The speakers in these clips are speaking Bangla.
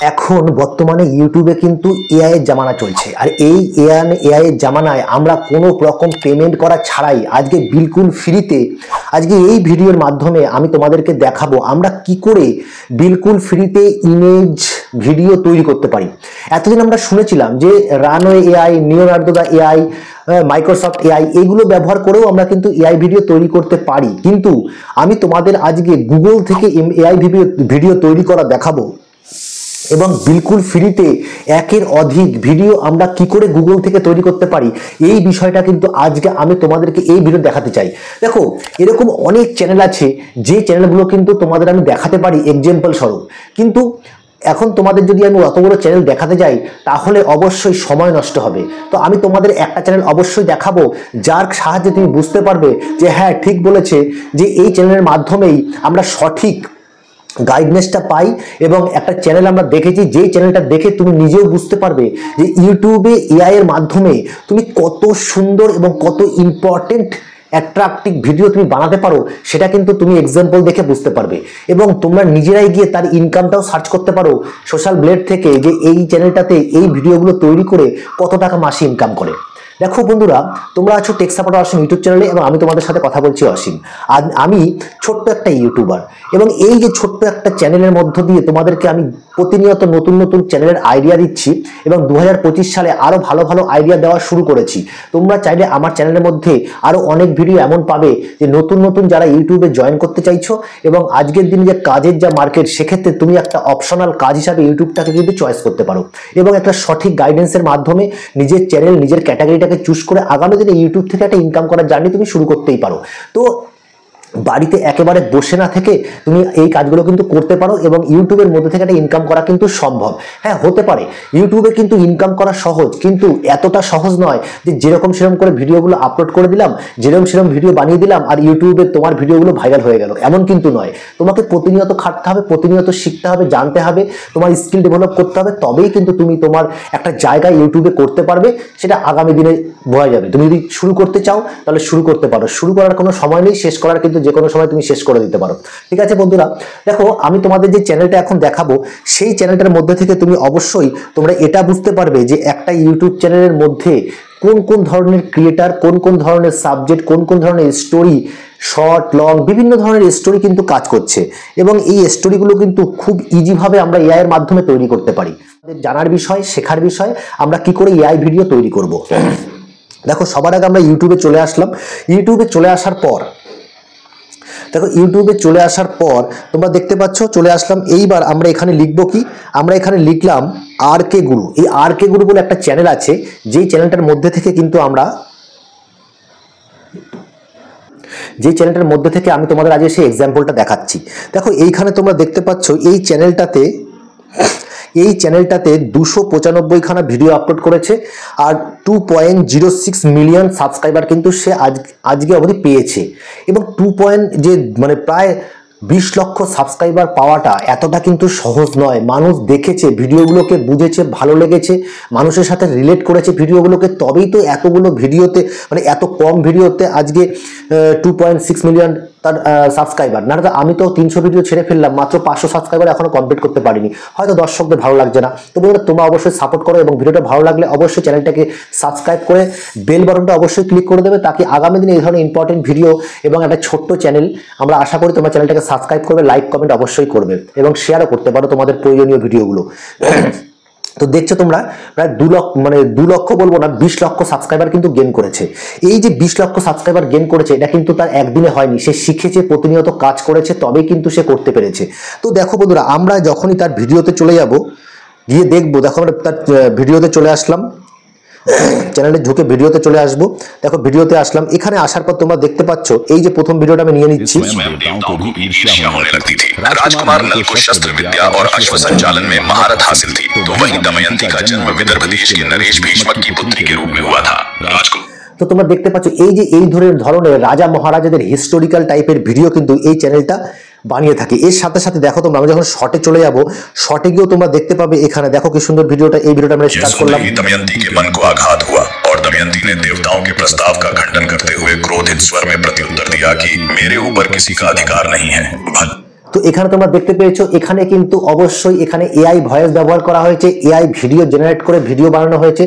এখন বর্তমানে ইউটিউবে কিন্তু এআই এর জামানা চলছে, আর এই এআই এর জামানায় আমরা কোনো রকম পেমেন্ট করা ছাড়াই আজকে বিলকুল ফ্রিতে আজকে এই ভিডিওর মাধ্যমে আমি তোমাদেরকে দেখাবো আমরা কি করে বিলকুল ফ্রিতে ইমেজ ভিডিও তৈরি করতে পারি। এতদিন আমরা শুনেছিলাম যে Runway AI, Leonardo da AI, Microsoft AI এগুলো ব্যবহার করেও আমরা কিন্তু এআই ভিডিও তৈরি করতে পারি, কিন্তু আমি তোমাদের আজকে গুগল থেকে এআই ভিডিও তৈরি করা দেখাবো এবং বিলকুল ফ্রিতে একের অধিক ভিডিও আমরা কি করে গুগল থেকে তৈরি করতে পারি এই বিষয়টা কিন্তু আজকে আমি তোমাদেরকে এই ভিডিও দেখাতে চাই। দেখো, এরকম অনেক চ্যানেল আছে যে চ্যানেলগুলো কিন্তু তোমাদের আমি দেখাতে পারি এক্সাম্পল স্বরূপ, কিন্তু এখন তোমাদের যদি আমি অত বড় চ্যানেল দেখাতে যাই তাহলে অবশ্যই সময় নষ্ট হবে। তো আমি তোমাদের একটা চ্যানেল অবশ্যই দেখাবো যার সাহায্যে তুমি বুঝতে পারবে যে হ্যাঁ ঠিক বলেছে, যে এই চ্যানেলের মাধ্যমেই আমরা সঠিক গাইডনেসটা পাই এবং একটা চ্যানেল আমরা দেখেছি যেই চ্যানেলটা দেখে তুমি নিজেও বুঝতে পারবে যে ইউটিউবে এআই এর মাধ্যমে তুমি কত সুন্দর এবং কত ইম্পর্টেন্ট অ্যাট্রাকটিভ ভিডিও তুমি বানাতে পারো, সেটা কিন্তু তুমি এক্সাম্পল দেখে বুঝতে পারবে এবং তোমরা নিজেরাই গিয়ে তার ইনকামটাও সার্চ করতে পারো সোশ্যাল ব্লেড থেকে, যে এই চ্যানেলটাতে এই ভিডিওগুলো তৈরি করে কত টাকা মাসে ইনকাম করে। দেখো বন্ধুরা, তোমরা আছো টেক সাপোর্টার অসীম ইউটিউব চ্যানেলে এবং আমি তোমাদের সাথে কথা বলছি অসীম। আজ আমি ছোট্ট একটা ইউটিউবার এবং এই যে ছোট্ট একটা চ্যানেলের মধ্য দিয়ে তোমাদেরকে আমি প্রতিনিয়ত নতুন নতুন চ্যানেলের আইডিয়া দিচ্ছি এবং 2025 সালে আরো ভালো ভালো আইডিয়া দেওয়া শুরু করেছি। তোমরা চাইলে আমার চ্যানেলের মধ্যে আরো অনেক ভিডিও এমন পাবে যে নতুন নতুন যারা ইউটিউবে জয়েন করতে চাইছো এবং আজকের দিনে যে কাজের যা মার্কেট, সেক্ষেত্রে তুমি একটা অপশনাল কাজ হিসাবে ইউটিউবটাকে কিন্তু চয়েস করতে পারো এবং একটা সঠিক গাইডেন্সের মাধ্যমে নিজের চ্যানেল, নিজের ক্যাটাগরিটা চুজ করে আগামী দিনে ইউটিউব থেকে একটা ইনকাম করার জার্নি তুমি শুরু করতেই পারো। তো বাড়িতে একেবারে বসে না থেকে তুমি এই কাজগুলো কিন্তু করতে পারো এবং ইউটিউবের মধ্যে থেকে একটা ইনকাম করা কিন্তু সম্ভব। হ্যাঁ, হতে পারে ইউটিউবে কিন্তু ইনকাম করা সহজ, কিন্তু এতটা সহজ নয় যে যেরকম সেরকম করে ভিডিওগুলো আপলোড করে দিলাম, যেরকম সেরকম ভিডিও বানিয়ে দিলাম আর ইউটিউবে তোমার ভিডিওগুলো ভাইরাল হয়ে গেল, এমন কিন্তু নয়। তোমাকে প্রতিনিয়ত খাটতে হবে, প্রতিনিয়ত শিখতে হবে, জানতে হবে, তোমার স্কিল ডেভেলপ করতে হবে, তবেই কিন্তু তুমি তোমার একটা জায়গায় ইউটিউবে করতে পারবে। সেটা আগামী দিনে বোঝা যাবে। তুমি যদি শুরু করতে চাও তাহলে শুরু করতে পারো, শুরু করার কোনো সময় নেই, শেষ করার কিন্তু যে কোনো সময় তুমি শেষ করে দিতে পারো। ঠিক আছে বন্ধুরা, দেখো আমি তোমাদের যে চ্যানেলটা এখন দেখাবো সেই চ্যানেলটার মধ্যে থেকে তুমি অবশ্যই তোমরা এটা বুঝতে পারবে যে একটা ইউটিউব চ্যানেলের মধ্যে কোন কোন ধরনের ক্রিয়েটার, কোন কোন ধরনের সাবজেক্ট, কোন কোন ধরনের স্টোরি, শর্ট লং বিভিন্ন ধরনের স্টোরি কিন্তু কাজ করছে এবং এই স্টোরিগুলো কিন্তু খুব ইজিভাবে আমরা এআই এর মাধ্যমে তৈরি করতে পারি। জানার বিষয়, শেখার বিষয়, আমরা কি করে এআই ভিডিও তৈরি করব। দেখো, সবার আগে আমরা ইউটিউবে চলে আসলাম। ইউটিউবে চলে আসার পর দেখো, ইউটিউবে চলে আসার পর তোমরা দেখতে পাচ্ছ চলে আসলাম। এইবার আমরা এখানে লিখবো কি, আমরা এখানে লিখলাম আর কে গুরু। এই আর কে গুরু বলে একটা চ্যানেল আছে, যেই চ্যানেলটার মধ্যে থেকে কিন্তু আমি তোমাদের আজকে সেই এক্সাম্পলটা দেখাচ্ছি। দেখো, এইখানে তোমরা দেখতে পাচ্ছ এই চ্যানেলটাতে 295 খানা ভিডিও আপলোড করেছে আর 2.06 মিলিয়ন সাবস্ক্রাইবার কিন্তু সে আজকে অবধি পেয়েছে এবং মানে প্রায় 20 লক্ষ সাবস্ক্রাইবার পাওয়াটা এতটা কিন্তু সহজ নয়। মানুষ দেখেছে ভিডিওগুলোকে, বুঝেছে, ভালো লেগেছে, মানুষের সাথে রিলেট করেছে ভিডিওগুলোকে, তবেই তো এতগুলো ভিডিওতে, মানে এত কম ভিডিওতে আজকে 2.6 মিলিয়ন তার সাবস্ক্রাইবার। না, আমি তো 300 ভিডিও ছেড়ে ফেললাম, মাত্র 500 সাবস্ক্রাইবার এখনো কমপ্লিট করতে পারিনি। হয়তো দর্শকদের ভালো লাগছে না, তো বন্ধুরা তোমরা অবশ্যই সাপোর্ট করো এবং ভিডিওটা ভালো লাগলে অবশ্যই চ্যানেলটাকে সাবস্ক্রাইব করে বেল বাটনটা অবশ্যই ক্লিক করে দেবে, তাকে আগামী দিনে এই ধরনের ইম্পর্টেন্ট ভিডিও এবং একটা ছোট্ট চ্যানেল, আমরা আশা করি তোমরা চ্যানেলটাকে সাবস্ক্রাইব করবে, লাইক কমেন্ট অবশ্যই করবে এবং শেয়ারও করতে পারো তোমাদের প্রয়োজনীয় ভিডিওগুলো। তো দেখছো তোমরা প্রায় 2 লক্ষ বলবো না, 20 লক্ষ সাবস্ক্রাইবার কিন্তু গেইন করেছে। এই যে 20 লক্ষ সাবস্ক্রাইবার গেইন করেছে, এটা কিন্তু তার একদিনে হয়নি, সে শিখেছে, প্রতিনিয়ত কাজ করেছে, তবেই কিন্তু সে করতে পেরেছে। তো দেখো বন্ধুরা, আমরা যখনই তার ভিডিওতে চলে যাব, গিয়ে দেখবো, দেখো আমরা তার ভিডিওতে চলে আসলাম, চ্যানেলে ঢুকে ভিডিওতে চলে আসবো। দেখো ভিডিওতে আসলাম, এখানে আসার পর তোমরা দেখতে পাচ্ছ এই যে প্রথম ভিডিওটা আমি নিয়ে নিচ্ছি। राजकुमार नल को शस्त्र विद्या और अश्व संचालन में महारत हासिल थी, तो वहीं दमयंती का जन्म विदर्भ देश के नरेश भीष्मक की पुत्री के रूप में हुआ था। তো তোমরা দেখতে পাচ্ছ এই যে এই ধরনের রাজা মহারাজাদের হিস্টোরিক্যাল টাইপের ভিডিও কিন্তু এই চ্যানেলটা বানিয়ে থাকে। এর সাথে সাথে দেখো তোমরা, আমি যখন শর্টে চলে যাব, শর্টে গিয়েও তোমরা দেখতে পাবে এখানে দেখো কি সুন্দর ভিডিওটা। এই ভিডিওটা আমরা স্টার্ট করলাম। दमयंती के मन को आघात हुआ और दमयंती ने देवताओं के प्रस्ताव का खंडन करते हुए क्रोधित स्वर में प्रत्युत्तर दिया कि मेरे ऊपर किसी का अधिकार नहीं है। তো এখানে তোমরা দেখতে পেয়েছো এখানে কিন্তু অবশ্যই এখানে এআই ভয়েস ব্যবহার করা হয়েছে, এআই ভিডিও জেনারেট করে ভিডিও বানানো হয়েছে।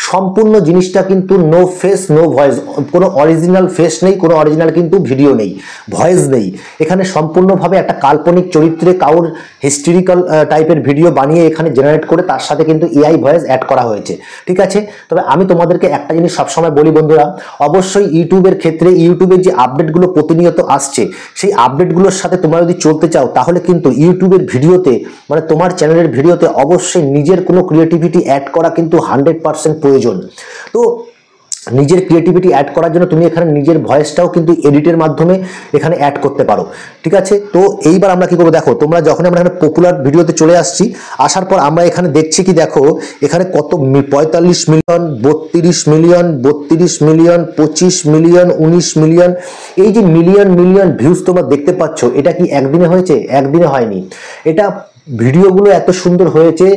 সম্পূর্ণ জিনিসটা কিন্তু নো ফেস নো ভয়েস, কোনো অরিজিনাল ফেস নেই, কোনো অরিজিনাল কিন্তু ভিডিও নেই, ভয়েস নেই। এখানে সম্পূর্ণভাবে একটা কাল্পনিক চরিত্রে কাউর হিস্টোরিক্যাল টাইপের ভিডিও বানিয়ে এখানে জেনারেট করে তার সাথে কিন্তু এআই ভয়েস অ্যাড করা হয়েছে, ঠিক আছে। তবে আমি তোমাদেরকে একটা জিনিস সবসময় বলি বন্ধুরা, অবশ্যই ইউটিউবের ক্ষেত্রে ইউটিউবের যে আপডেটগুলো প্রতিনিয়ত আসছে সেই আপডেটগুলোর সাথে তোমরা যদি চলতে চাও তাহলে কিন্তু ইউটিউবের ভিডিওতে মানে তোমার চ্যানেলের ভিডিওতে অবশ্যই নিজের কোনো ক্রিয়েটিভিটি অ্যাড করা কিন্তু 100% প্রয়োজন। তো নিজের ক্রিয়েটিভিটি অ্যাড করার জন্য তুমি এখানে নিজের ভয়েসটাও কিন্তু এডিটের মাধ্যমে এখানে অ্যাড করতে পারো, ঠিক আছে। তো এইবার আমরা কি করবো দেখো, তোমরা যখন আমরা এখানে পপুলার ভিডিওতে চলে আসছি, আসার পর আমরা এখানে দেখছি কি দেখো এখানে কত 45 million, 32 million, 32 million, 25 million, 19 million, এই যে মিলিয়ন মিলিয়ন ভিউজ তোমরা দেখতে পাচ্ছ, এটা কি একদিনে হয়েছে? একদিনে হয়নি। এটা ভিডিওগুলো এত সুন্দর হয়েছে,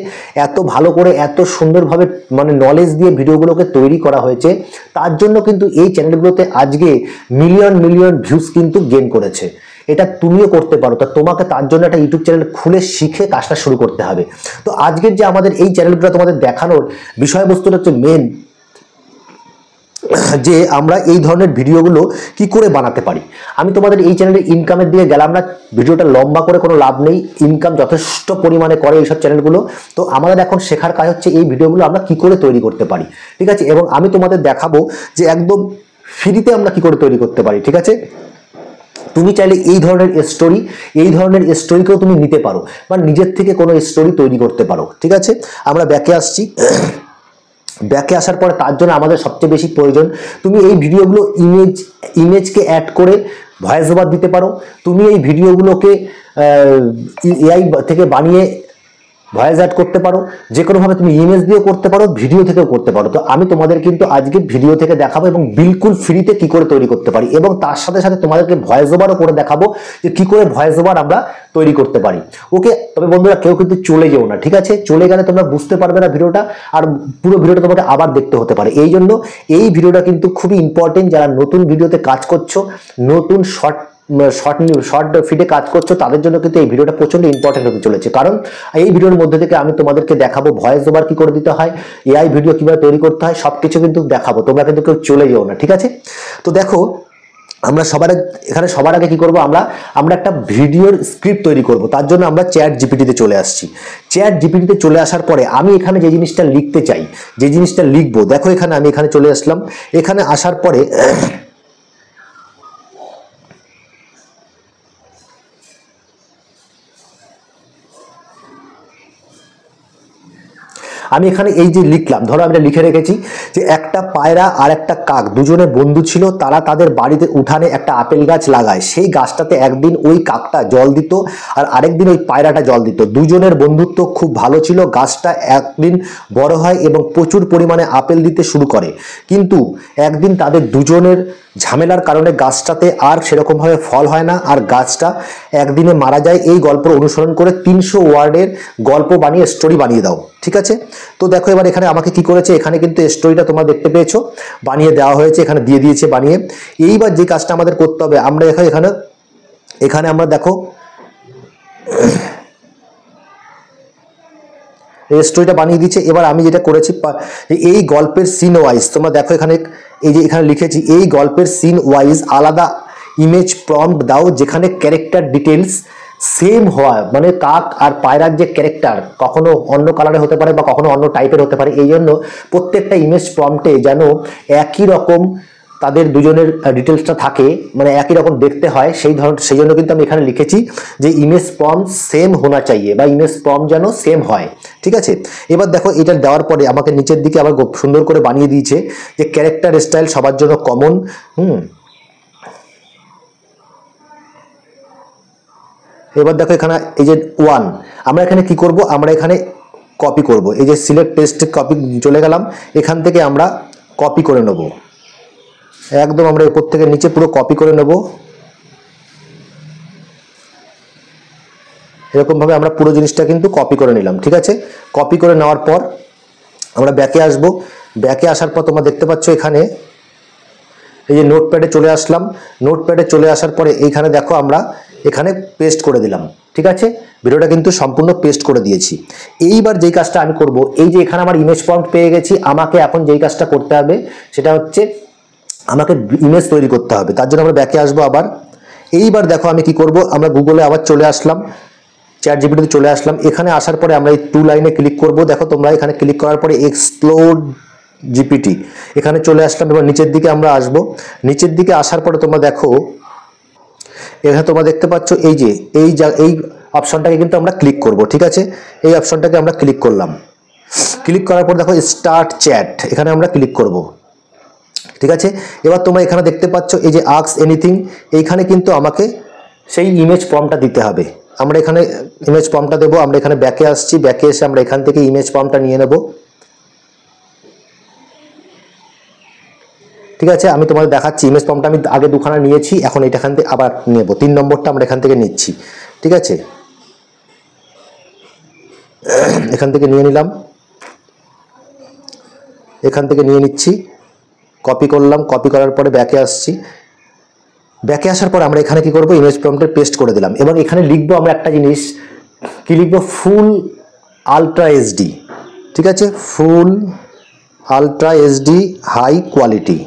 এত ভালো করে এত সুন্দরভাবে মানে নলেজ দিয়ে ভিডিওগুলোকে তৈরি করা হয়েছে, তার জন্য কিন্তু এই চ্যানেলগুলোতে আজকে মিলিয়ন মিলিয়ন ভিউজ কিন্তু গেইন করেছে। এটা তুমিও করতে পারো। তা তোমাকে তার জন্য একটা ইউটিউব চ্যানেল খুলে শিখে কাজটা শুরু করতে হবে। তো আজকের যে আমাদের এই চ্যানেলগুলো তোমাদের দেখানোর বিষয়বস্তুটা হচ্ছে মেন, যে আমরা এই ধরনের ভিডিওগুলো কি করে বানাতে পারি। আমি তোমাদের এই চ্যানেলে ইনকামের দিকে গেলাম না, ভিডিওটা লম্বা করে কোনো লাভ নেই, ইনকাম যথেষ্ট পরিমাণে করে এইসব চ্যানেলগুলো। তো আমাদের এখন শেখার কাজ হচ্ছে এই ভিডিওগুলো আমরা কি করে তৈরি করতে পারি, ঠিক আছে। এবং আমি তোমাদের দেখাবো যে একদম ফ্রিতে আমরা কি করে তৈরি করতে পারি, ঠিক আছে। তুমি চাইলে এই ধরনের স্টোরিকেও তুমি নিতে পারো বা নিজের থেকে কোনো স্টোরি তৈরি করতে পারো, ঠিক আছে। আমরা ব্যাকে আসছি। ব্যাকে আসার পরে তার জন্য আমাদের সবচেয়ে বেশি প্রয়োজন, তুমি এই ভিডিওগুলো ইমেজকে অ্যাড করে ভয়েস ওভার দিতে পারো। তুমি এই ভিডিওগুলোকে এআই থেকে বানিয়ে ভয়েস অ্যাড করতে পারো, যে কোনোভাবে তুমি ইমেজ দিয়েও করতে পারো, ভিডিও থেকেও করতে পারো। তো আমি তোমাদের কিন্তু আজকে ভিডিও থেকে দেখাবো এবং বিলকুল ফ্রিতে কি করে তৈরি করতে পারি, এবং তার সাথে সাথে তোমাদেরকে ভয়েস ওভারও করে দেখাবো যে কি করে ভয়েস ওভার আমরা তৈরি করতে পারি। ওকে, তবে বন্ধুরা কেউ কিন্তু চলে যেও না, ঠিক আছে। চলে গেলে তোমরা বুঝতে পারবে না ভিডিওটা, আর পুরো ভিডিওটা তোমাকে আবার দেখতে হতে পারে। এই জন্য এই ভিডিওটা কিন্তু খুবই ইম্পর্টেন্ট। যারা নতুন ভিডিওতে কাজ করছো, নতুন শর্ট ফিডে কাজ করছো, তাদের জন্য কিন্তু এই ভিডিওটা প্রচন্ড ইম্পর্টেন্ট হতে চলেছে। কারণ এই ভিডিওর মধ্যে থেকে আমি তোমাদেরকে দেখাবো ভয়েস ওভার কি করে দিতে হয়, এআই ভিডিও কিভাবে তৈরি করতে হয়, সবকিছু কিন্তু দেখাবো। তোমরা কিন্তু কেউ চলে যেও না, ঠিক আছে। তো দেখো আমরা সবার আগে কি করব, আমরা একটা ভিডিওর স্ক্রিপ্ট তৈরি করব। তার জন্য আমরা চ্যাট জিপিটিতে চলে আসছি। চ্যাট জিপিটিতে চলে আসার পরে আমি এখানে যে জিনিসটা লিখতে চাই, যে জিনিসটা লিখবো, দেখো এখানে আমি এখানে চলে আসলাম। এখানে আসার পরে আমি এখানে এই যে লিখলাম, ধরো আমি এটা লিখে রেখেছি যে একটা পায়রা আর একটা কাক দুজনে বন্ধু ছিল, তারা তাদের বাড়িতে উঠানে একটা আপেল গাছ লাগায়। সেই গাছটাতে একদিন ওই কাকটা জল দিত আর আরেকদিন ওই পায়রাটা জল দিত। দুজনের বন্ধুত্ব খুব ভালো ছিল। গাছটা একদিন বড় হয় এবং প্রচুর পরিমাণে আপেল দিতে শুরু করে, কিন্তু একদিন তাদের দুজনের ঝামেলার কারণে গাছটাতে আর সেরকমভাবে ফল হয় না আর গাছটা একদিনে মারা যায়। এই গল্প অনুসরণ করে 300 ওয়ার্ডের গল্প বানিয়ে স্টোরি বানিয়ে দাও, ঠিক আছে। তো দেখো এবার এখানে আমাকে কি করেছে, এখানে কিন্তু স্টোরিটা তোমরা দেখতে পেয়েছো, বানিয়ে দেওয়া হয়েছে, এখানে দিয়ে দিয়েছে বানিয়ে। এইবার যে কাজটা আমাদের করতে হবে, আমরা এখানে আমরা দেখো এই স্টোরিটা বানিয়ে দিচ্ছে। এবার আমি যেটা করেছি, এই গল্পের সিন ওয়াইজ তোমরা দেখো এখানে এই যে এখানে লিখেছি, এই গল্পের সিন ওয়াইজ আলাদা ইমেজ প্রম্পট দাও, যেখানে ক্যারেক্টার ডিটেলস সেম হওয়া, মানে কাক আর পায়রার যে ক্যারেক্টার কখনো অন্য কালারে হতে পারে বা কখনো অন্য টাইপের হতে পারে। এই জন্য প্রত্যেকটা ইমেজ প্রম্পটে যেন একই রকম তাদের দুজনের ডিটেলসটা থাকে, মানে একই রকম দেখতে হয়। সেই জন্য কিন্তু আমি এখানে লিখেছি যে ইমেজ প্রম্পট সেম হোনা চাইয়ে, বা ইমেজ প্রম্পট যেন সেম হয়, ঠিক আছে। এবার দেখো এটা দেওয়ার পরে আমাকে নিচের দিকে আবার সুন্দর করে বানিয়ে দিয়েছে যে ক্যারেক্টার স্টাইল সবার জন্য কমন। এবার দেখো এখানে এই যে 1, আমরা এখানে কি করব, আমরা এখানে কপি করব। এই যে সিলেক্ট টেক্সট কপি চলে গেলাম, এখান থেকে আমরা কপি করে নেব, একদম আমরা উপর থেকে নিচে পুরো কপি করে নেব। এরকম ভাবে আমরা পুরো জিনিসটা কিন্তু কপি করে নিলাম, ঠিক আছে। কপি করে নেওয়ার পর আমরা ব্যাকে আসব। ব্যাকে আসার পর তোমরা দেখতে পাচ্ছ এখানে এই যে নোটপ্যাডে চলে আসলাম। নোটপ্যাডে চলে আসার পরে এইখানে দেখো আমরা এখানে পেস্ট করে দিলাম। ঠিক আছে, ভিডিওটা কিন্তু সম্পূর্ণ পেস্ট করে দিয়েছি। এইবার যেই কাজটা আমি করব, এই যে এখানে আমার ইমেজ প্রম্পট পেয়ে গেছি, আমাকে এখন যেই কাজটা করতে হবে সেটা হচ্ছে আমাকে ইমেজ তৈরি করতে হবে। তার জন্য আমরা ব্যাকে আসবো আবার। এইবার দেখো আমি কি করব, আমরা গুগলে আবার চলে আসলাম, চ্যাট জিপিটিতে চলে আসলাম। এখানে আসার পরে আমরা এই 2 লাইনে ক্লিক করব। দেখো তোমরা এখানে ক্লিক করার পরে এক্সপ্লোর জিপিটি এখানে চলে আসলাম। এবার নিচের দিকে আমরা আসব। নিচের দিকে আসার পরে তোমরা দেখো এখানে তোমরা দেখতে পাচ্ছ এই অপশনটাকে কিন্তু আমরা ক্লিক করব। ঠিক আছে, এই অপশনটাকে আমরা ক্লিক করলাম। ক্লিক করার পর দেখো স্টার্ট চ্যাট, এখানে আমরা ক্লিক করব। ঠিক আছে, এবার তোমরা এখানে দেখতে পাচ্ছ এই যে আস্ক এনিথিং, এইখানে কিন্তু আমাকে সেই ইমেজ প্রম্পটটা দিতে হবে। আমরা এখানে ইমেজ প্রম্পটটা দেবো। আমরা এখানে ব্যাকে আসছি, ব্যাকে এসে আমরা এখান থেকে ইমেজ প্রম্পটটা নিয়ে নেব। ঠিক আছে, আমি তোমাদের দেখাচ্ছি ইমেজ প্রম্পটটা আমি আগে 2খানা নিয়েছি, এখন এখান থেকে আবার নেব 3 নম্বরটা আমরা এখান থেকে নিচ্ছি। ঠিক আছে, এখান থেকে নিয়ে নিলাম, এখান থেকে নিয়ে নিচ্ছি, কপি করলাম, কপি করার পরে ব্যাকে আসছি। ব্যাকে আসার পর আমরা এখানে কি করব, ইমেজ প্রম্পটে পেস্ট করে দিলাম। এবং এখানে লিখবো আমরা একটা জিনিস, কি লিখবো, ফুল আলট্রা এইচডি। ঠিক আছে, ফুল আলট্রা এইচডি হাই কোয়ালিটি।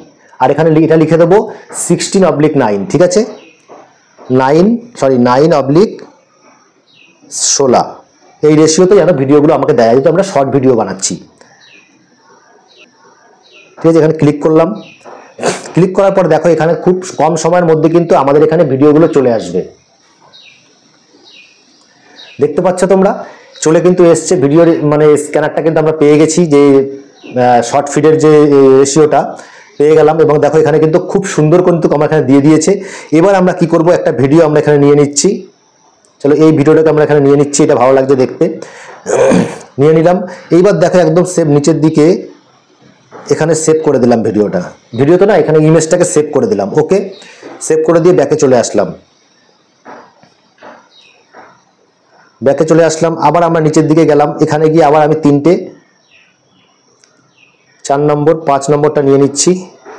আর এখানে এটা লিখে দেবো 16/9। ঠিক আছে, 9/16 এই রেশিওতে যেন ভিডিওগুলো আমাকে দেয়, যেহেতু আমরা শর্ট ভিডিও বানাচ্ছি। ঠিক আছে, এখানে ক্লিক করলাম। ক্লিক করার পর দেখো এখানে খুব কম সময়ের মধ্যে কিন্তু আমাদের এখানে ভিডিওগুলো চলে আসবে। দেখতে পাচ্ছ তোমরা, চলে কিন্তু এসছে ভিডিওর মানে স্ক্যানারটা কিন্তু আমরা পেয়ে গেছি, যে শর্ট ফিডের যে রেশিওটা পেয়ে গেলাম। এবং দেখো এখানে কিন্তু খুব সুন্দর কিন্তু আমার এখানে দিয়ে দিয়েছে। এবার আমরা কি করব, একটা ভিডিও আমরা এখানে নিয়ে নিচ্ছি। চলো এই ভিডিওটাকে আমরা এখানে নিয়ে নিচ্ছি, এটা ভালো লাগছে দেখতে, নিয়ে নিলাম। এইবার দেখো একদম সেভ নিচের দিকে এখানে সেভ করে দিলাম ভিডিওতে না, এখানে ইমেজটাকে সেভ করে দিলাম। ওকে, সেভ করে দিয়ে ব্যাকে চলে আসলাম। ব্যাকে চলে আসলাম, আবার আমরা নিচের দিকে গেলাম। এখানে গিয়ে আবার আমি 3টে 4 নম্বর 5 নম্বরটা নিয়ে নিচ্ছি।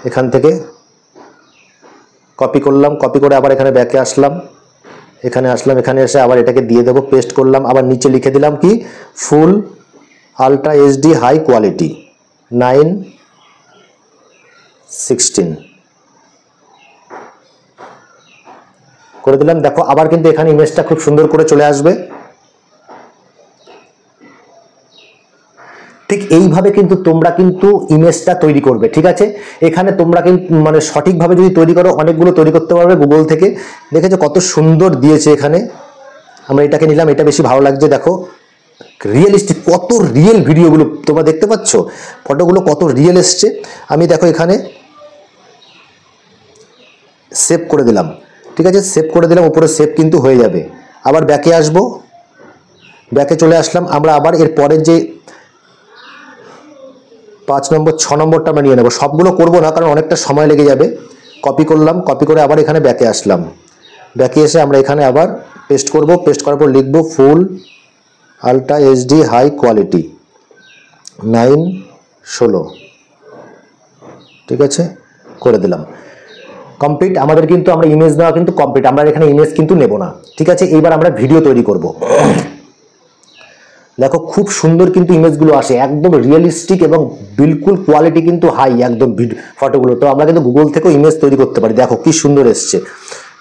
এখান থেকে কপি করলাম, কপি করে আবার এখানে ব্যাকে আসলাম, এখানে আসলাম, এখানে এসে আবার এটাকে দিয়ে দেবো, পেস্ট করলাম। আবার নিচে লিখে দিলাম কি, ফুল আলট্রা এইচডি হাই কোয়ালিটি 9/16 করে দিলাম। দেখো আবার কিন্তু এখানে ইমেজটা খুব সুন্দর করে চলে আসবে। ঠিক এইভাবে কিন্তু তোমরা কিন্তু ইমেজটা তৈরি করবে। ঠিক আছে, এখানে তোমরা কিন্তু মানে সঠিকভাবে যদি তৈরি করো অনেকগুলো তৈরি করতে পারবে গুগল থেকে। দেখেছো কত সুন্দর দিয়েছে এখানে। আমরা এটাকে নিলাম, এটা বেশি ভালো লাগছে। দেখো রিয়েলিস্টিক, কত রিয়েল ভিডিওগুলো তোমরা দেখতে পাচ্ছ, ফটোগুলো কত রিয়েল এসছে। আমি দেখো এখানে সেভ করে দিলাম। ঠিক আছে, সেভ করে দিলাম, উপরে সেভ কিন্তু হয়ে যাবে। আবার ব্যাকে আসবো, ব্যাকে চলে আসলাম। আমরা আবার এর পরের যে 5 নম্বর 6 নম্বরটা আমরা নিয়ে নেবো। সবগুলো করবো না, কারণ অনেকটা সময় লেগে যাবে। কপি করলাম, কপি করে আবার এখানে ব্যাকে আসলাম। ব্যাকে এসে আমরা এখানে আবার পেস্ট করব। পেস্ট করার পর লিখবো ফুল আলট্রা এইচডি হাই কোয়ালিটি 9/16। ঠিক আছে, করে দিলাম, কমপ্লিট। আমাদের কিন্তু আমরা ইমেজ নেওয়া কিন্তু কমপ্লিট, আমরা এখানে ইমেজ কিন্তু নেব না। ঠিক আছে, এইবার আমরা ভিডিও তৈরি করব। দেখো খুব সুন্দর কিন্তু ইমেজগুলো আসে, একদম রিয়েলিস্টিক এবং বিলকুল কোয়ালিটি কিন্তু হাই একদম ফটোগুলো। তো আমরা কিন্তু গুগল থেকেও ইমেজ তৈরি করতে পারি। দেখো কি সুন্দর এসছে।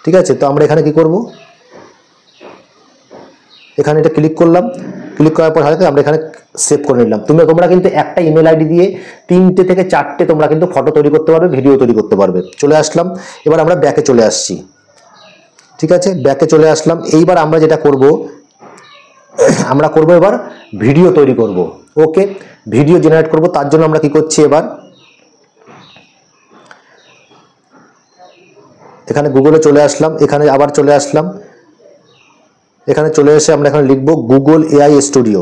ঠিক আছে, তো আমরা এখানে কি করব, এখানে এটা ক্লিক করলাম। ক্লিক করার পর হয়তো আমরা এখানে সেভ করে নিলাম। তোমরা কিন্তু একটা ইমেল আইডি দিয়ে 3টে থেকে 4টে তোমরা কিন্তু ফটো তৈরি করতে পারবে, ভিডিও তৈরি করতে পারবে। চলে আসলাম, এবার আমরা ব্যাকে চলে আসছি। ঠিক আছে, ব্যাকে চলে আসলাম। এইবার আমরা যেটা করব, আমরা করব এবার ভিডিও তৈরি করব। ওকে, ভিডিও জেনারেট করব। তার জন্য আমরা কি করছি, এবার এখানে গুগলে চলে আসলাম, এখানে আবার চলে আসলাম। এখানে চলে এসে আমরা এখানে লিখব গুগল এআই স্টুডিও।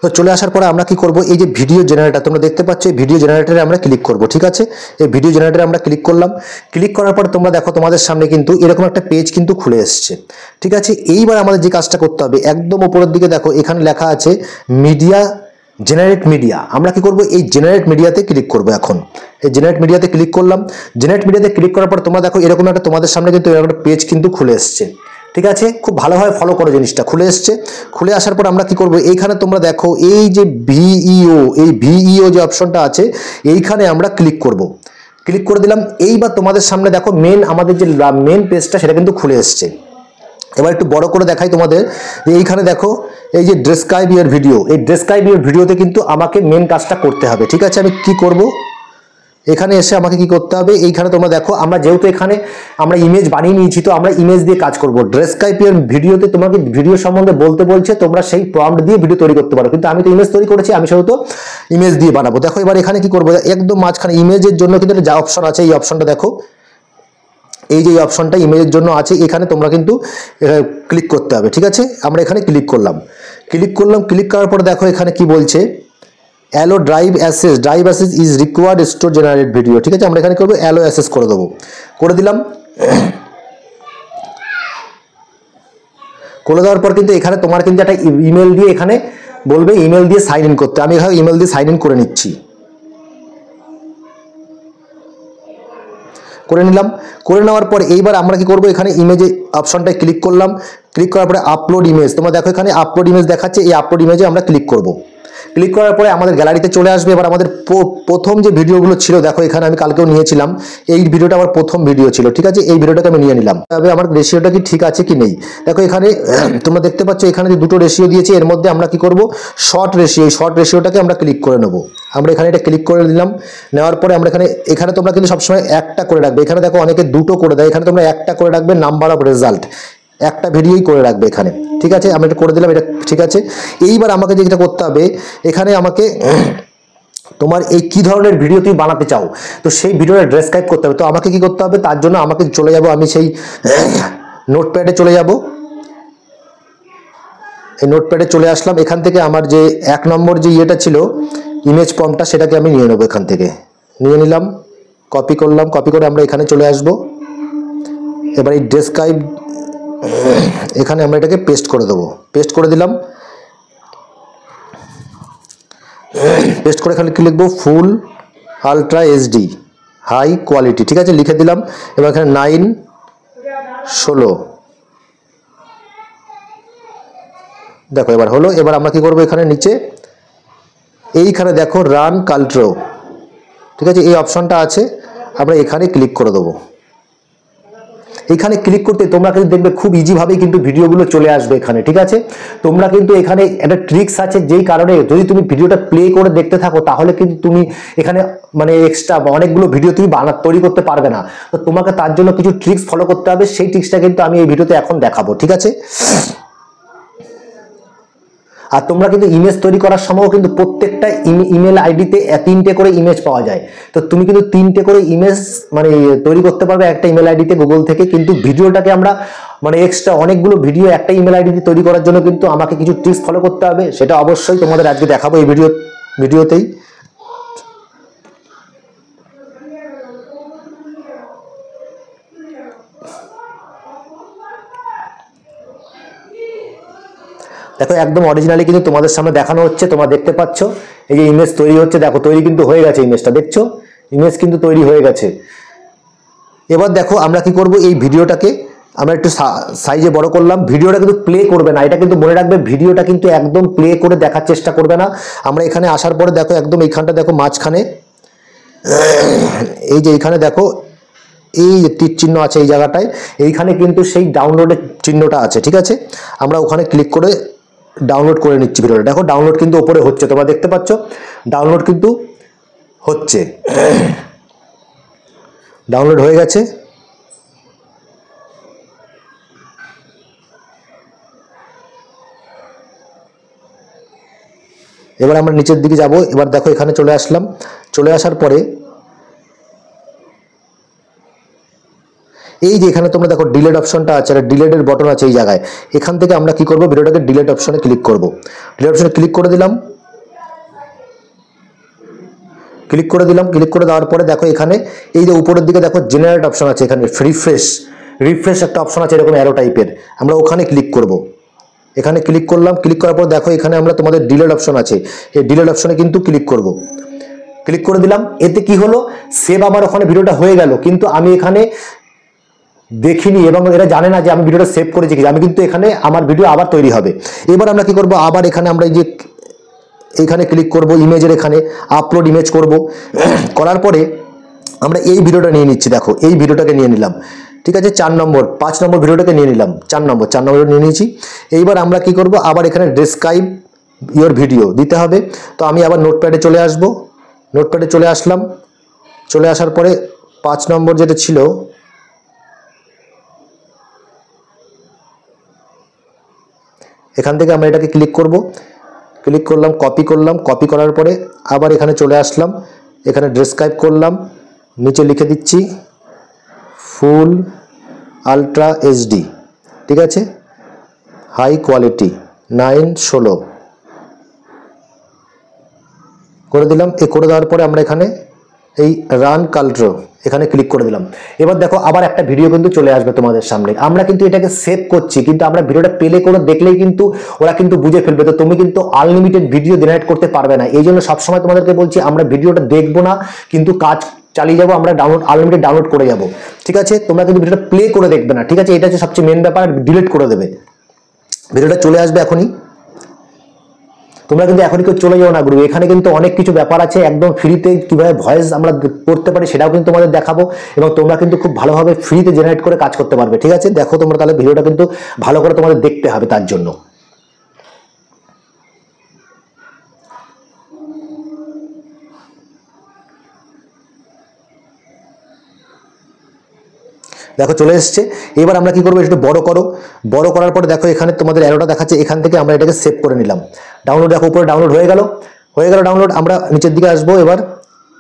তো চলে আসার পরে আমরা কি করব, এই যে ভিডিও জেনারেটর তোমরা দেখতে পাচ্ছ, এই ভিডিও জেনারেটরে আমরা ক্লিক করব। ঠিক আছে, এই ভিডিও জেনারেটরে আমরা ক্লিক করলাম। ক্লিক করার পর তোমরা দেখো তোমাদের সামনে কিন্তু এরকম একটা পেজ কিন্তু খুলে এসছে। ঠিক আছে, এইবার আমাদের যে কাজটা করতে হবে, একদম উপরের দিকে দেখো এখানে লেখা আছে মিডিয়া, জেনারেট মিডিয়া। আমরা কি করব, এই জেনারেট মিডিয়াতে ক্লিক করব। এখন এই জেনারেট মিডিয়াতে ক্লিক করলাম। জেনারেট মিডিয়াতে ক্লিক করার পর তোমরা দেখো এরকম একটা তোমাদের সামনে কিন্তু এরকম একটা পেজ কিন্তু খুলে এসছে। ঠিক আছে, খুব ভালোভাবে ফলো করো, জিনিসটা খুলে এসছে। খুলে আসার পর আমরা কি করব, এইখানে তোমরা দেখো এই যে ভিইও, এই ভিইও যে অপশনটা আছে এইখানে আমরা ক্লিক করব। ক্লিক করে দিলাম। এইবার তোমাদের সামনে দেখো আমাদের যে মেন পেজটা সেটা কিন্তু খুলে এসছে। এবার একটু বড় করে দেখাই তোমাদের, এইখানে দেখো এই যে ডেসক্রাইব ইওর ভিডিও, এই ডেসক্রাইব ইওর ভিডিওতে কিন্তু আমাকে মেন কাজটা করতে হবে। ঠিক আছে, আমি কি করব, এখানে এসে আমাকে কি করতে হবে, এইখানে তোমরা দেখো আমরা যেহেতু এখানে আমরা ইমেজ বানিয়ে নিয়েছি, তো আমরা ইমেজ দিয়ে কাজ করব। ডেসক্রাইব ইওর ভিডিওতে তোমাকে ভিডিও সম্বন্ধে বলতে বলছে, তোমরা সেই প্রম্পট দিয়ে ভিডিও তৈরি করতে পারো, কিন্তু আমি তো ইমেজ তৈরি করেছি, আমি সেহেতু ইমেজ দিয়ে বানাবো। দেখো এবার এখানে কি করবো, একদম মাঝখানে ইমেজের জন্য কিন্তু যা অপশন আছে, এই অপশনটা দেখো, এই যে অপশনটা ইমেজের জন্য আছে, এখানে তোমরা কিন্তু ক্লিক করতে হবে। ঠিক আছে, আমরা এখানে ক্লিক করলাম। ক্লিক করার পর দেখো এখানে কি বলছে, allow drive access is required store generate video. ঠিক আছে, আমরা এখানে করবো অ্যালো অ্যাসেস করে দেবো, করে দিলাম। করে দেওয়ার পর কিন্তু এখানে তোমার কিন্তু একটা ইমেল দিয়ে এখানে বলবে ইমেল দিয়ে সাইন ইন করতে। আমি এখানে ইমেল দিয়ে সাইন ইন করে নিচ্ছি, করে নিলাম। করে নেওয়ার পর এইবার আমরা কি করব, এখানে ইমেজে অপশনটায় ক্লিক করলাম। ক্লিক করার পরে আপলোড ইমেজ, তোমরা দেখো এখানে আপলোড ইমেজ দেখাচ্ছে, এই আপলোড ইমেজে আমরা ক্লিক করব। ক্লিক করার পরে আমাদের গ্যালারিতে চলে আসবে। এবার আমাদের প্রথম যে ভিডিওগুলো ছিল, দেখো এখানে আমি কালকেও নিয়েছিলাম, এই ভিডিওটা আমার প্রথম ভিডিও ছিল। ঠিক আছে, এই ভিডিওটাকে আমি নিয়ে নিলাম। তবে আমার রেশিওটা কি ঠিক আছে কি নেই, দেখো এখানে তোমরা দেখতে পাচ্ছ এখানে যে দুটো রেশিও দিয়েছে, এর মধ্যে আমরা কি করব, শর্ট রেশিও, এই শর্ট রেশিওটাকে আমরা ক্লিক করে নেব। আমরা এখানে এটা ক্লিক করে দিলাম। নেওয়ার পরে আমরা এখানে তোমরা কিন্তু সবসময় একটা করে রাখবে। এখানে দেখো অনেকে দুটো করে দেয়, এখানে তোমরা একটা করে রাখবে, নাম্বার অফ রেজাল্ট একটা ভিডিওই করে রাখবে এখানে। ঠিক আছে, আমি এটা করে দিলাম, এটা ঠিক আছে। এইবার আমাকে যেটা করতে হবে, এখানে আমাকে তোমার এই কি ধরনের ভিডিও তুমি বানাতে চাও, তো সেই ভিডিওটা ডেসক্রাইব করতে হবে। তো আমাকে কি করতে হবে, তার জন্য আমাকে চলে যাব, আমি সেই নোটপ্যাডে চলে যাব। এই নোটপ্যাডে চলে আসলাম। এখান থেকে আমার যে 1 নম্বর যে ইয়েটা ছিল ইমেজ ফর্মটা, সেটাকে আমি নিয়ে নেবো। এখান থেকে নিয়ে নিলাম, কপি করলাম, কপি করে আমরা এখানে চলে আসব। এবার এই ডেসক্রাইব এখানে আমরা এটাকে পেস্ট করে দেবো। পেস্ট করে দিলাম। পেস্ট করে এখানে কি লিখবো, ফুল আলট্রা এইচডি হাই কোয়ালিটি। ঠিক আছে, লিখে দিলাম। এবার এখানে 9/16 দেখো এবার হলো। এবার আমরা কি করবো, এখানে নিচে এইখানে দেখো রান কাল্ট্রো, ঠিক আছে, এই অপশনটা আছে, আমরা এখানে ক্লিক করে দেবো। এখানে ক্লিক করতে তোমরা কিন্তু দেখবে খুব ইজিভাবেই কিন্তু ভিডিওগুলো চলে আসবে এখানে। ঠিক আছে, তোমরা কিন্তু এখানে একটা ট্রিক্স আছে, যেই কারণে যদি তুমি ভিডিওটা প্লে করে দেখতে থাকো, তাহলে কিন্তু তুমি এখানে মানে এক্সট্রা অনেকগুলো ভিডিও তুমি তৈরি করতে পারবে না। তো তোমাকে তার জন্য কিছু ট্রিক্স ফলো করতে হবে, সেই ট্রিক্সটা কিন্তু আমি এই ভিডিওতে এখন দেখাবো। ঠিক আছে, আর তোমরা কিন্তু ইমেজ তৈরি করার সময়ও কিন্তু প্রত্যেকটা ইমেল আইডিতে 3টে করে ইমেজ পাওয়া যায়। তো তুমি কিন্তু 3টে করে ইমেজ মানে তৈরি করতে পারবে একটা ইমেল আইডিতে গুগল থেকে। কিন্তু ভিডিওটাকে আমরা মানে এক্সট্রা অনেকগুলো ভিডিও একটা ইমেল আইডিতে তৈরি করার জন্য কিন্তু আমাকে কিছু টিপস ফলো করতে হবে, সেটা অবশ্যই তোমাদের আজকে দেখাবো এই ভিডিওতেই। দেখো একদম অরিজিনালি কিন্তু তোমাদের সামনে দেখানো হচ্ছে, তোমরা দেখতে পাচ্ছ এই যে ইমেজ তৈরি হচ্ছে। দেখো তৈরি কিন্তু হয়ে গেছে, ইমেজটা দেখছো, ইমেজ কিন্তু তৈরি হয়ে গেছে। এবার দেখো আমরা কি করব, এই ভিডিওটাকে আমরা একটু সাইজে বড় করলাম। ভিডিওটা কিন্তু প্লে করবে না, এটা কিন্তু মনে রাখবে, ভিডিওটা কিন্তু একদম প্লে করে দেখার চেষ্টা করবে না। আমরা এখানে আসার পরে দেখো একদম এইখানটা দেখো মাঝখানে, এই যে এইখানে দেখো এই যে তীর চিহ্ন আছে এই জায়গাটায়, এইখানে কিন্তু সেই ডাউনলোডের চিহ্নটা আছে। ঠিক আছে, আমরা ওখানে ক্লিক করে ডাউনলোড করে নিচ্ছি ভিডিওটা। দেখো ডাউনলোড কিন্তু ওপরে হচ্ছে, তোমরা দেখতে পাচ্ছ ডাউনলোড কিন্তু হচ্ছে, ডাউনলোড হয়ে গেছে। এবার আমরা নিচের দিকে যাব। এবার দেখো এখানে চলে আসলাম। চলে আসার পরে এই যে এখানে তোমরা দেখো ডিলেট অপশনটা আছে, আর ডিলেটের বটন আছে এই জায়গায়। এখান থেকে আমরা কি করব, ভিডিওটাকে ডিলেট অপশনে ক্লিক করব। ডিলেট অপশনে ক্লিক করে দিলাম। ক্লিক করে দেওয়ার পরে দেখো এখানে এই যে উপরের দিকে দেখো জেনারেট অপশন আছে, এখানে রিফ্রেশ একটা অপশন আছে এরকম অ্যারো টাইপের, আমরা ওখানে ক্লিক করব। এখানে ক্লিক করলাম। ক্লিক করার পর দেখো এখানে আমরা তোমাদের ডিলেট অপশন আছে, এই ডিলেট অপশনে কিন্তু ক্লিক করব। ক্লিক করে দিলাম। এতে কি হলো, সেভ আমার ওখানে ভিডিওটা হয়ে গেল, কিন্তু আমি এখানে দেখিনি এবং এরা জানে না যে আমি ভিডিওটা সেভ করেছি, আমি কিন্তু এখানে আমার ভিডিও আবার তৈরি হবে। এবার আমরা কি করব, আবার এখানে আমরা এই যে এখানে ক্লিক করব, ইমেজের এখানে আপলোড ইমেজ করব। করার পরে আমরা এই ভিডিওটা নিয়ে নিচ্ছি, দেখো এই ভিডিওটাকে নিয়ে নিলাম, ঠিক আছে। 4 নম্বর 5 নম্বর ভিডিওটাকে নিয়ে নিলাম, 4 নম্বর নিয়ে নিয়েছি। এইবার আমরা কি করব, আবার এখানে ডেসক্রাইব ইওর ভিডিও দিতে হবে। তো আমি আবার নোটপ্যাডে চলে আসব, নোটপ্যাডে চলে আসলাম। চলে আসার পরে 5 নম্বর যেটা ছিল, এখান থেকে আমরা এটাকে ক্লিক করব, ক্লিক করলাম, কপি করলাম, কপি করার পরে আবার এখানে চলে আসলাম, এখানে ডেসক্রাইব করলাম, নিচে লিখে দিচ্ছি ফুল আলট্রা এইচডি, ঠিক আছে, হাই কোয়ালিটি 9/16 করে দিলাম। করে দেওয়ার পরে আমরা এখানে এই রান কালট্রো এখানে ক্লিক করে দিলাম। এবার দেখো আবার একটা ভিডিও কিন্তু চলে আসবে তোমাদের সামনে। আমরা কিন্তু এটাকে সেভ করছি, কিন্তু আমরা ভিডিওটা প্লে করে দেখলেই কিন্তু ওরা কিন্তু বুঝে ফেলবে। তো তুমি কিন্তু আনলিমিটেড ভিডিও জেনারেট করতে পারবে না। এই জন্য সবসময় তোমাদেরকে বলছি, আমরা ভিডিওটা দেখবো না, কিন্তু কাজ চালিয়ে যাবো, আমরা আনলিমিটেড ডাউনলোড করে যাবো, ঠিক আছে। তোমরা কিন্তু ভিডিওটা প্লে করে দেখবে না, ঠিক আছে, এটা হচ্ছে সবচেয়ে মেন ব্যাপার। ডিলিট করে দেবে, ভিডিওটা চলে আসবে এখনই। তোমরা কিন্তু এখনই কেউ চলে যাও না গ্রুপ, এখানে কিন্তু অনেক কিছু ব্যাপার আছে, একদম ফ্রিতে কিভাবে ভয়েস আমরা করতে পারি সেটাও কিন্তু তোমাদের দেখাবো, এবং তোমরা কিন্তু খুব ভালোভাবে ফ্রিতে জেনারেট করে কাজ করতে পারবে, ঠিক আছে। দেখো তোমরা তাহলে ভিডিওটা কিন্তু ভালো করে তোমাদের দেখতে হবে তার জন্য। দেখো চলে এসছে। এবার আমরা কি করবো, একটু বড় করো, বড় করার পরে দেখো এখানে তোমাদের অ্যারোটা দেখাচ্ছে, এখান থেকে আমরা এটাকে সেভ করে নিলাম। ডাউনলোড, দেখো উপরে ডাউনলোড হয়ে গেল ডাউনলোড। আমরা নিচের দিকে আসবো, এবার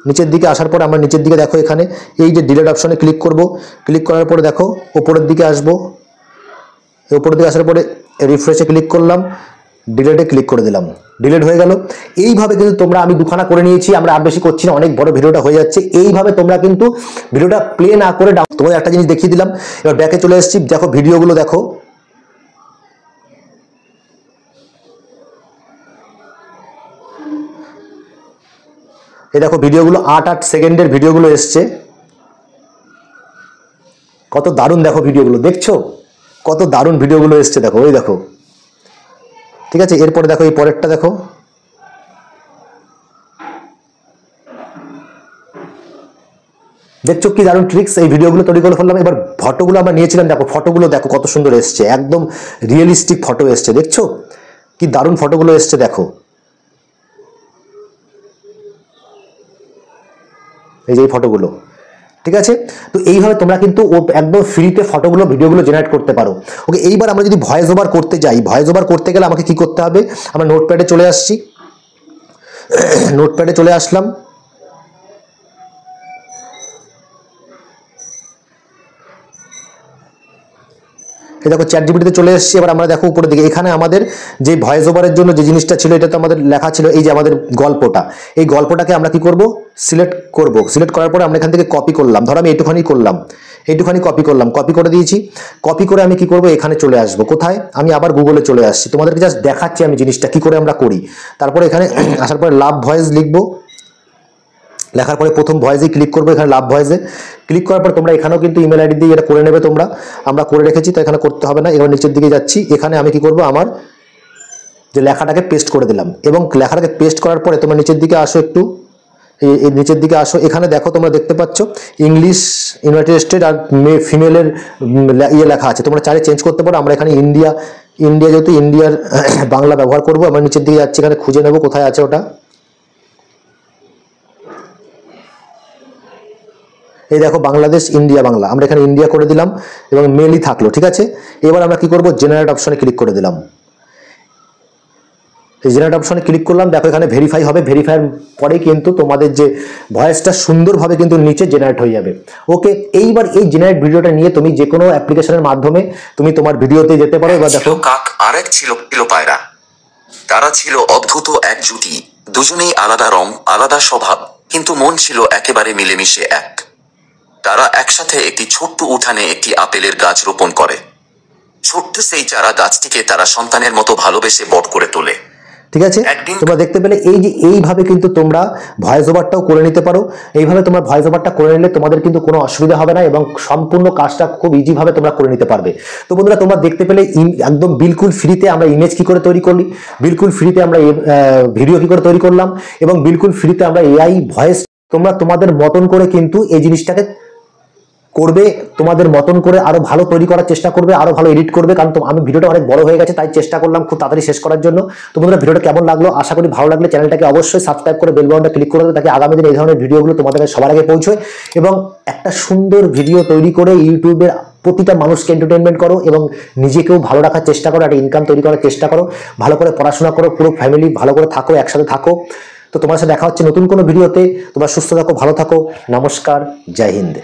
নিচের দিকে আসার পর আমরা নিচের দিকে দেখো এখানে এই যে ডিলিট অপশনে ক্লিক করব। ক্লিক করার পরে দেখো উপরের দিকে আসবো, উপরের দিকে আসার পরে রিফ্রেশে ক্লিক করলাম, ডিলিটে ক্লিক করে দিলাম, ডিলিট হয়ে গেল। এইভাবে কিন্তু তোমরা, আমি দুখানা করে নিয়েছি, আমরা আর বেশি করছি না, অনেক বড় ভিডিওটা হয়ে যাচ্ছে। এইভাবে তোমরা কিন্তু ভিডিওটা প্লে না করে তোমাদের একটা জিনিস দেখিয়ে দিলাম। এবার ব্যাকে চলে এসেছি, দেখো ভিডিওগুলো দেখো, এই দেখো ভিডিওগুলো 8 সেকেন্ডের ভিডিওগুলো এসছে, কত দারুণ দেখো ভিডিওগুলো, দেখছো কত দারুণ ভিডিওগুলো এসছে, দেখো ওই দেখো, ঠিক আছে। এরপরে দেখো এই পরেরটা দেখো, দেখছো কি দারুণ ট্রিক্স, এই ভিডিওগুলো তৈরি করে ফেললাম। এবার ফটোগুলো আমরা নিয়েছিলাম, দেখো ফটোগুলো দেখো কত সুন্দর এসছে, একদম রিয়েলিস্টিক ফটো এসছে, দেখছো কি দারুণ ফটোগুলো এসছে, দেখো এই যে এই ফটোগুলো, ঠিক আছে। তো এইভাবে তোমরা কিন্তু একদম ফ্রিতে ফটোগুলো ভিডিওগুলো জেনারেট করতে পারো। ওকে, এইবার আমরা যদি ভয়েস ওভার করতে যাই, ভয়েস ওভার করতে গেলে আমাকে কি করতে হবে, আমরা নোটপ্যাডে চলে আসছি, নোটপ্যাডে চলে আসলাম। এই দেখো চ্যাট জিপিটিতে চলে এসেছি। এবার আমরা দেখো উপরের দিকে এখানে আমাদের যে ভয়েস ওভারের জন্য যে জিনিসটা ছিল, এটা তো আমাদের লেখা ছিল, এই যে আমাদের গল্পটা, এই গল্পটাকে আমরা কি করব, সিলেক্ট করব। সিলেক্ট করার পরে আমরা এখান থেকে কপি করলাম, ধরো আমি এইটুখানি করলাম, এইটুখানি কপি করলাম, কপি করে দিয়েছি। কপি করে আমি কি করব, এখানে চলে আসব, কোথায়, আমি আবার গুগলে চলে আসছি, তোমাদেরকে জাস্ট দেখাচ্ছি আমি জিনিসটা কি করে আমরা করি। তারপরে এখানে আসার পরে লাভ ভয়েস লিখবো, লেখার পরে প্রথম ভয়েসে ক্লিক করবো, এখানে লাভ ভয়েসে ক্লিক করার পর তোমরা এখানেও কিন্তু ইমেল আইডি দিয়ে এটা করে নেবে তোমরা, আমরা করে রেখেছি তো এখানে করতে হবে না। এবার নিচের দিকে যাচ্ছি, এখানে আমি কি করব, আমার যে লেখাটাকে পেস্ট করে দিলাম, এবং লেখাটাকে পেস্ট করার পরে তোমরা নিচের দিকে আসো, একটু এই নিচের দিকে আসো, এখানে দেখো তোমরা দেখতে পাচ্ছ ইংলিশ, ইউনাইটেড স্টেট আর ফিমেলের ইয়ে লেখা আছে, তোমরা চাইলে চেঞ্জ করতে পারো। আমরা এখানে ইন্ডিয়া যেহেতু ইন্ডিয়ার বাংলা ব্যবহার করবো, আমরা নিচের দিকে যাচ্ছি, এখানে খুঁজে নেবো কোথায় আছে ওটা, এই দেখো বাংলাদেশ ইন্ডিয়া বাংলা, আমরা এখানে ইন্ডিয়া করে দিলাম এবং মেলই থাকলো, ঠিক আছে। এবার আমরা কি করব, জেনারেট অপশনে ক্লিক করে দিলাম। এই জেনারেট অপশনে ক্লিক করলাম, দেখো এখানে ভেরিফাই হবে, ভেরিফাইয়ের পরেই কিন্তু তোমাদের যে ভয়েসটা সুন্দরভাবে কিন্তু নিচে জেনারেট হয়ে যাবে। ওকে, এইবার এই জেনারেট ভিডিওটা নিয়ে তুমি যে কোনো অ্যাপ্লিকেশনের মাধ্যমে তুমি তোমার ভিডিওতে যেতে পারো। এবার দেখো কাক আর এক ছিল পায়রা, তারা ছিল অদ্ভুত এক জুটি, দুজনেই আলাদা রং, আলাদা স্বভাব, কিন্তু মন ছিল একেবারে মিলেমিশে এক। তারা একসাথে একটি ছোট্ট উঠানে একটি আপেলের গাছ রোপণ করে। ছোট্ট সেই চারা গাছটিকে তারা সন্তানের মতো ভালোবেসে বড় করে তোলে। ঠিক আছে, একদিন তোমরা দেখতে পেলে এই যে এইভাবে কিন্তু তোমরা ভয়েস ওভারটাও করে নিতে পারো। এইভাবে তোমরা ভয়েস ওভারটা করে নিলে তোমাদের কিন্তু কোনো অসুবিধা হবে না এবং সম্পূর্ণ কাজটা খুব ইজি ভাবে তোমরা করে নিতে পারবে। তো বন্ধুরা তোমরা দেখতে পেলে একদম বিলকুল ফ্রিতে আমরা ইমেজ কি করে তৈরি করলি, বিলকুল ফ্রিতে আমরা ভিডিও কি করে তৈরি করলাম এবং বিলকুল ফ্রিতে আমরা এআই ভয়েস তোমরা তোমাদের মতন করে কিন্তু এই জিনিসটাকে করবে, তোমাদের মতন করে আরো ভালো তৈরি করার চেষ্টা করবে, আরো ভালো এডিট করবে। কারণ আমি ভিডিওটা অনেক বড় হয়ে গেছে তাই চেষ্টা করলাম খুব তাড়াতাড়ি শেষ করার জন্য। তো বন্ধুরা ভিডিওটা কেমন লাগলো, আশা করি ভালো লাগলে চ্যানেলটাকে অবশ্যই সাবস্ক্রাইব করে বেল বাটনটা ক্লিক করে দেবে, তাকে আগামী দিনে এই ধরনের ভিডিওগুলো তোমাদের কাছে সবার আগে পৌঁছয়। এবং একটা সুন্দর ভিডিও তৈরি করে ইউটিউবের প্রতিটা মানুষকে এন্টারটেনমেন্ট করো এবং নিজেকেও ভালো রাখার চেষ্টা করো, একটা ইনকাম তৈরি করার চেষ্টা করো, ভালো করে পড়াশোনা করো, পুরো ফ্যামিলি ভালো করে থাকো, একসাথে থাকো। তো তোমার সাথে দেখা হচ্ছে নতুন কোনো ভিডিওতে। তোমরা সুস্থ থাকো, ভালো থাকো, নমস্কার, জয় হিন্দ।